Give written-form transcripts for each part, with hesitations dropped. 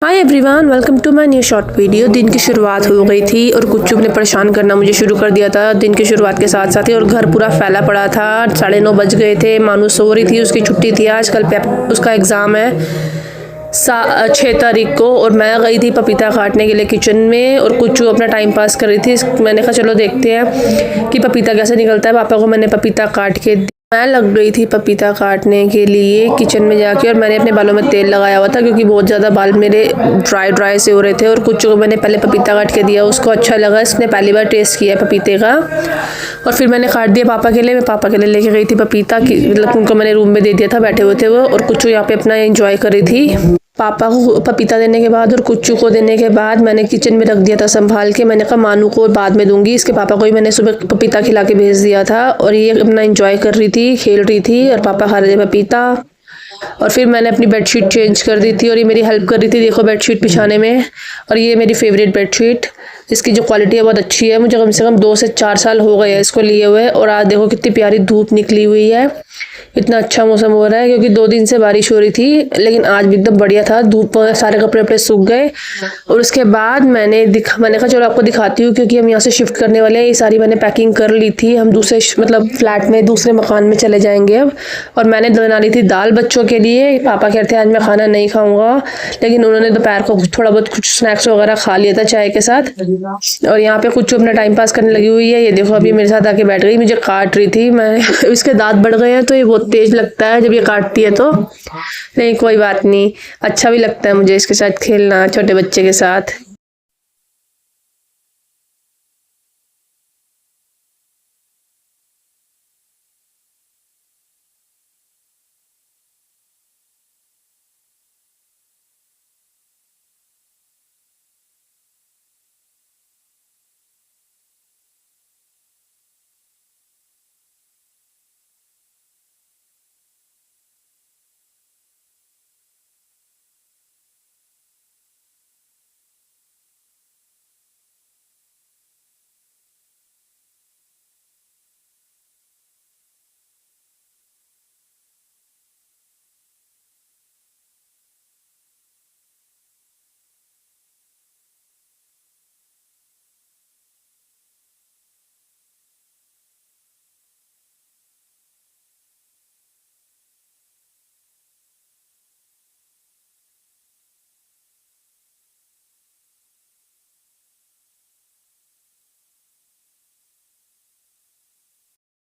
Hi everyone, welcome to my new short video. दिन की शुरुआत हो गई थी और कुच्चू ने परेशान करना मुझे शुरू कर दिया था दिन की शुरुआत के साथ साथ ही। और घर पूरा फैला पड़ा था। 9:30 बज गए थे। मानू सो रही थी, उसकी छुट्टी थी आज। कल उसका एग्ज़ाम है 6 तारीख को। और मैं गई थी पपीता काटने के लिए किचन में और कुच्चू अपना टाइम पास कर रही थी। मैंने कहा चलो देखते हैं कि पपीता कैसे निकलता है। पापा को मैंने पपीता काट के मैं लग गई थी पपीता काटने के लिए किचन में जाके। और मैंने अपने बालों में तेल लगाया हुआ था क्योंकि बहुत ज़्यादा बाल मेरे ड्राई से हो रहे थे। और कुछ को मैंने पहले पपीता काट के दिया, उसको अच्छा लगा, इसने पहली बार टेस्ट किया पपीते का। और फिर मैंने काट दिया पापा के लिए। मैं पापा के लिए लेके गई थी पपीता की, मतलब उनको मैंने रूम में दे दिया था, बैठे हुए थे वो। और कुछ यहाँ पे अपना एंजॉय कर रही थी। पापा को पपीता देने के बाद और कुच्चू को देने के बाद मैंने किचन में रख दिया था संभाल के। मैंने कहा मानू को बाद में दूंगी, इसके पापा को ही मैंने सुबह पपीता खिला के भेज दिया था। और ये अपना एंजॉय कर रही थी, खेल रही थी और पापा खा रहे थे पपीता। और फिर मैंने अपनी बेडशीट चेंज कर दी थी और ये मेरी हेल्प कर रही थी, देखो बेडशीट बिछाने में। और ये मेरी फेवरेट बेडशीट, इसकी जो क्वालिटी है बहुत अच्छी है। मुझे कम से कम 2 से 4 साल हो गए हैं इसको लिए हुए। और आज देखो कितनी प्यारी धूप निकली हुई है, इतना अच्छा मौसम हो रहा है क्योंकि 2 दिन से बारिश हो रही थी। लेकिन आज भी एकदम बढ़िया था, धूप सारे कपड़े वपड़े सूख गए। और उसके बाद मैंने कहा चलो आपको दिखाती हूँ क्योंकि हम यहाँ से शिफ्ट करने वाले हैं। ये सारी मैंने पैकिंग कर ली थी, हम दूसरे मतलब फ्लैट में दूसरे मकान में चले जाएंगे अब। और मैंने बना ली थी दाल बच्चों के लिए। पापा कहते हैं आज मैं खाना नहीं खाऊंगा, लेकिन उन्होंने दोपहर को थोड़ा बहुत कुछ स्नैक्स वगैरह खा लिया था चाय के साथ। और यहाँ पे कुछ अपना टाइम पास करने लगी हुई है। ये देखो अभी मेरे साथ आके बैठ गई, मुझे काट रही थी। मैं इसके दांत बढ़ गए हैं तो ये बहुत तेज लगता है जब ये काटती है तो। नहीं कोई बात नहीं, अच्छा भी लगता है मुझे इसके साथ खेलना, छोटे बच्चे के साथ।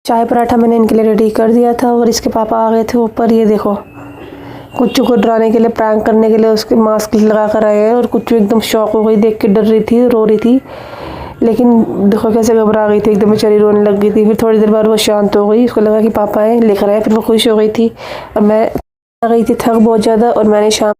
चाय पराठा मैंने इनके लिए रेडी कर दिया था और इसके पापा आ गए थे ऊपर। ये देखो कुच्चू को डराने के लिए, प्रैंक करने के लिए उसके मास्क लगा कर आए हैं। और कुच्चू एकदम शॉक हो गई, देख के डर रही थी, रो रही थी। लेकिन देखो कैसे घबरा गई थी, एकदम बेचारी रोने लग गई थी। फिर थोड़ी देर बाद वो शांत हो गई, उसको लगा कि पापा आए लेकर आए, फिर वो खुश हो गई थी। और मैं आ गई थी थक बहुत ज़्यादा। और मैंने शाम